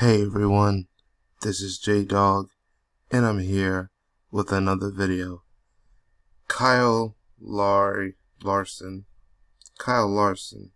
Hey everyone, this is J-Dog, and I'm here with another video. Larson. Kyle Larson,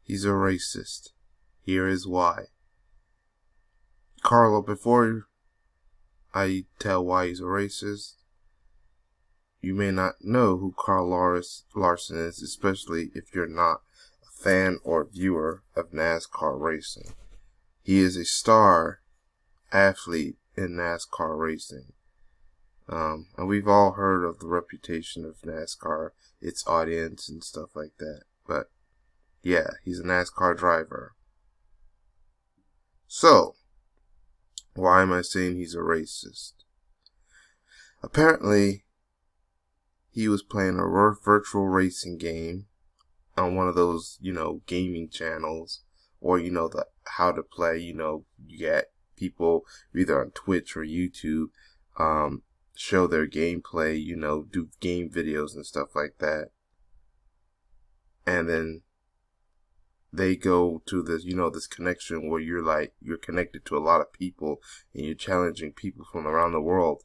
he's a racist. Here is why. Carlo, before I tell why he's a racist, you may not know who Kyle Larson is, especially if you're not a fan or viewer of NASCAR racing. He is a star athlete in NASCAR racing. And we've all heard of the reputation of NASCAR, its audience and stuff like that. But yeah, he's a NASCAR driver. So, why am I saying he's a racist? Apparently, he was playing a virtual racing game on one of those, gaming channels, or, the how to play, you get people either on Twitch or YouTube, show their gameplay, do game videos and stuff like that. And then they go to this, this connection where you're connected to a lot of people and you're challenging people from around the world.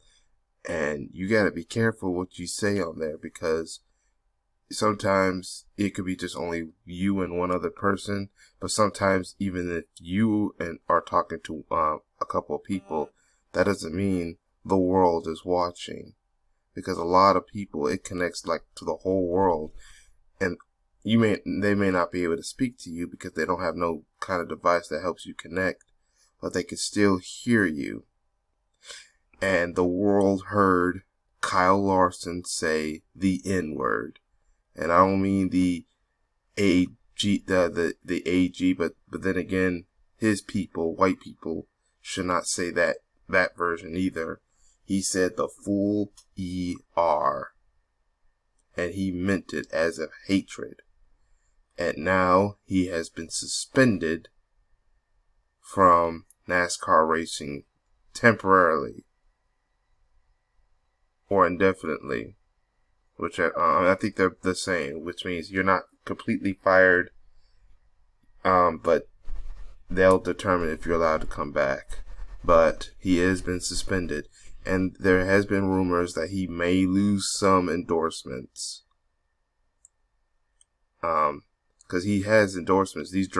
And you gotta be careful what you say on there, because sometimes it could be just only you and one other person, but sometimes even if you are talking to a couple of people, that doesn't mean the world is watching, because a lot of people, it connects to the whole world, and they may not be able to speak to you because they don't have no kind of device that helps you connect, but they can still hear you. And the world heard Kyle Larson say the N-word. And I don't mean the AG, the AG, but then again, his people, white people, should not say that version either. He said the full ER, and he meant it as a hatred. And now he has been suspended from NASCAR racing temporarily or indefinitely. Which I think they're the same, which means you're not completely fired, but they'll determine if you're allowed to come back. But he has been suspended, and there has been rumors that he may lose some endorsements. Because he has endorsements. These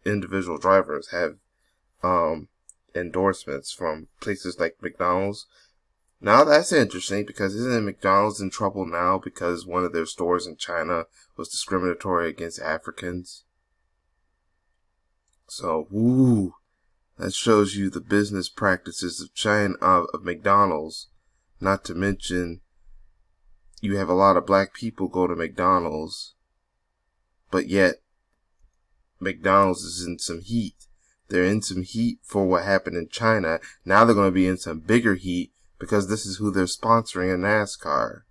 individual drivers have endorsements from places like McDonald's. Now that's interesting, because isn't McDonald's in trouble now because one of their stores in China was discriminatory against Africans? So, that shows you the business practices of China, of McDonald's. Not to mention, you have a lot of black people go to McDonald's, but yet McDonald's is in some heat. They're in some heat for what happened in China. Now they're going to be in some bigger heat, because this is who they're sponsoring in NASCAR.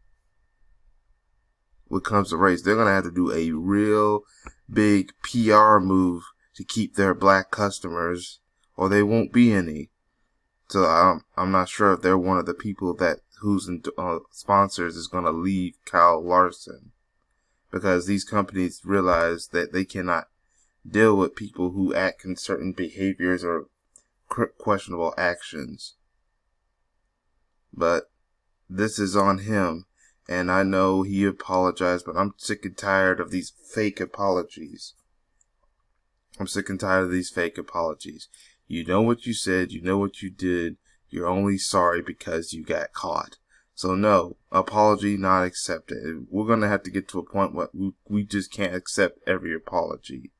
When it comes to race, they're going to have to do a real big PR move to keep their black customers, or they won't be any. So I'm not sure if they're one of the people whose sponsors is going to leave Kyle Larson, because these companies realize that they cannot deal with people who act in certain behaviors or questionable actions. But this is on him, and I know he apologized, but I'm sick and tired of these fake apologies. You know what you said, you know what you did, you're only sorry because you got caught. So no, apology not accepted. We're going to have to get to a point where we just can't accept every apology.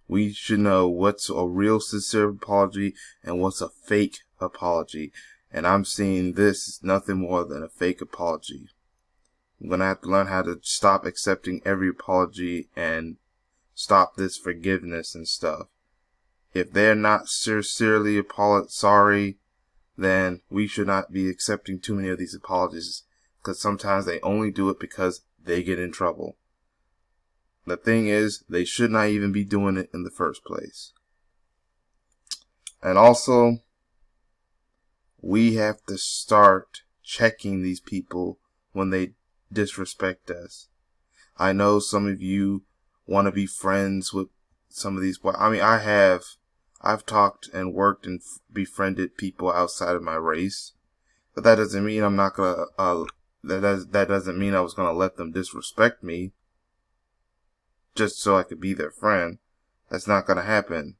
We should know what's a real sincere apology and what's a fake apology. And I'm seeing this is nothing more than a fake apology. I'm going to have to learn how to stop accepting every apology and stop this forgiveness and stuff. If they're not sincerely sorry, then we should not be accepting too many of these apologies, because sometimes they only do it because they get in trouble. The thing is, they should not even be doing it in the first place. And also, we have to start checking these people when they disrespect us. I know some of you want to be friends with some of these. I mean, I've talked and worked and befriended people outside of my race, but that doesn't mean I'm not gonna. That doesn't mean I was gonna let them disrespect me just so I could be their friend. That's not gonna happen.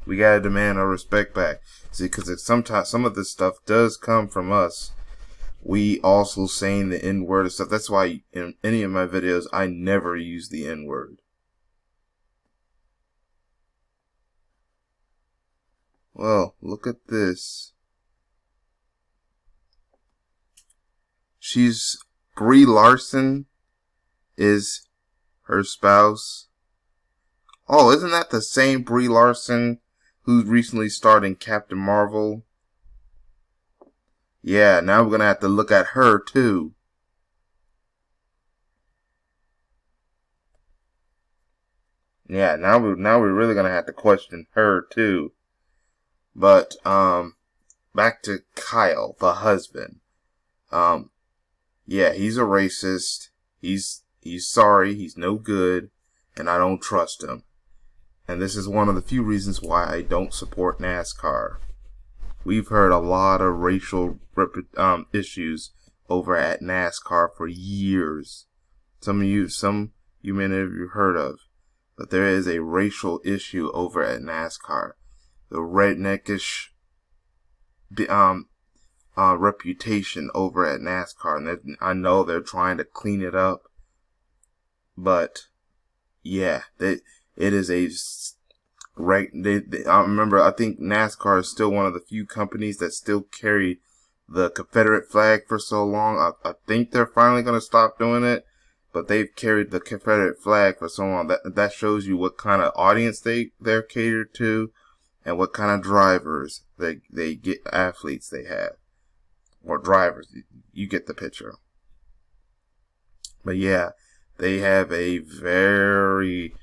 We gotta demand our respect back. See, because sometimes some of this stuff does come from us. We also saying the N-word and stuff. That's why in any of my videos, I never use the N-word. Well, look at this. Brie Larson is her spouse. Oh, isn't that the same Brie Larson who recently starred in Captain Marvel? Yeah, now we're going to have to look at her too. Yeah, now we're really going to have to question her too. But back to Kyle, the husband. Yeah, he's a racist. He's sorry, he's no good, and I don't trust him. And this is one of the few reasons why I don't support NASCAR. We've heard a lot of racial issues over at NASCAR for years. Some you may have heard of, but there is a racial issue over at NASCAR. The redneckish reputation over at NASCAR, and I know they're trying to clean it up, but yeah, it is a right. I remember. I think NASCAR is still one of the few companies that still carry the Confederate flag for so long. I think they're finally going to stop doing it, but they've carried the Confederate flag for so long. That shows you what kind of audience they're catered to, and what kind of drivers they get, athletes they have, or drivers. You get the picture. But yeah, they have a very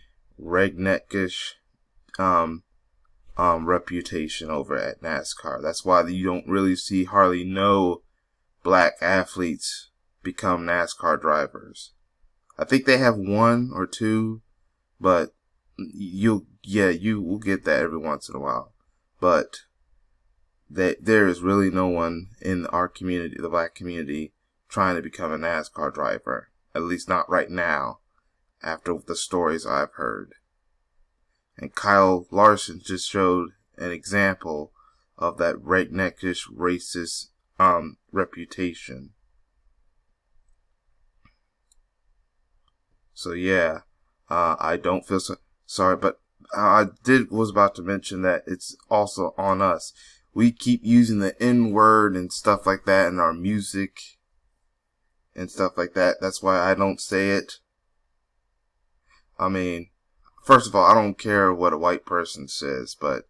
redneckish reputation over at NASCAR. That's why you don't really see hardly no black athletes become NASCAR drivers. I think they have one or two, but you will get that every once in a while. But there is really no one in our community, the black community, trying to become a NASCAR driver. At least not right now, after the stories I've heard. And Kyle Larson just showed an example of that redneckish, racist reputation. So yeah, I don't feel sorry, but I was about to mention that it's also on us. We keep using the N-word and stuff like that in our music and stuff like that. That's why I don't say it. I mean, first of all, I don't care what a white person says, but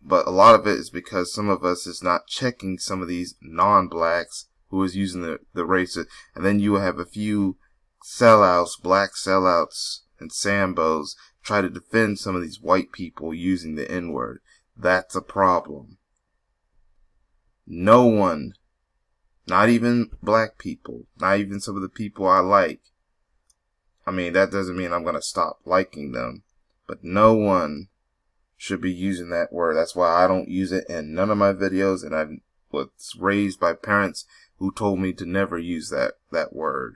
but a lot of it is because some of us is not checking some of these non-blacks who is using the racist, and then you have a few sellouts, black sellouts and Sambos try to defend some of these white people using the N-word. That's a problem. No one, not even black people, not even some of the people I like. I mean, that doesn't mean I'm going to stop liking them, but no one should be using that word. That's why I don't use it in none of my videos, and I was raised by parents who told me to never use that word.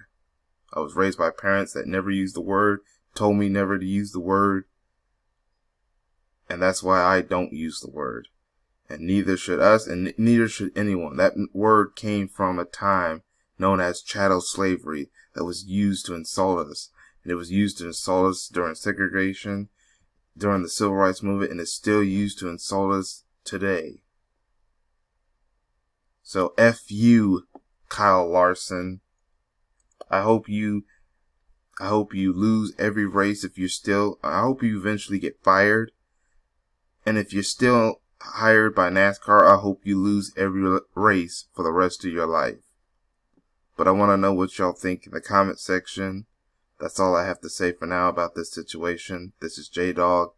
I was raised by parents that never used the word, told me never to use the word, and that's why I don't use the word. And neither should us, and neither should anyone. That word came from a time known as chattel slavery that was used to insult us. And it was used to insult us during segregation, during the Civil Rights Movement, and it's still used to insult us today. So F you, Kyle Larson. I hope you lose every race I hope you eventually get fired. And if you're still hired by NASCAR, I hope you lose every race for the rest of your life. But I want to know what y'all think in the comment section. That's all I have to say for now about this situation. This is J-Dog.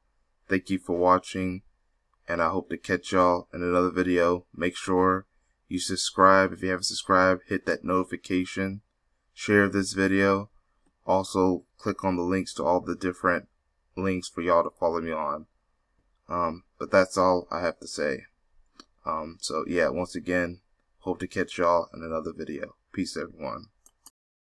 Thank you for watching, and I hope to catch y'all in another video. Make sure you subscribe. If you haven't subscribed, hit that notification share this video. Also, click on the links to all the different links for y'all to follow me on. But that's all I have to say. So yeah, once again, hope to catch y'all in another video. Peace, everyone.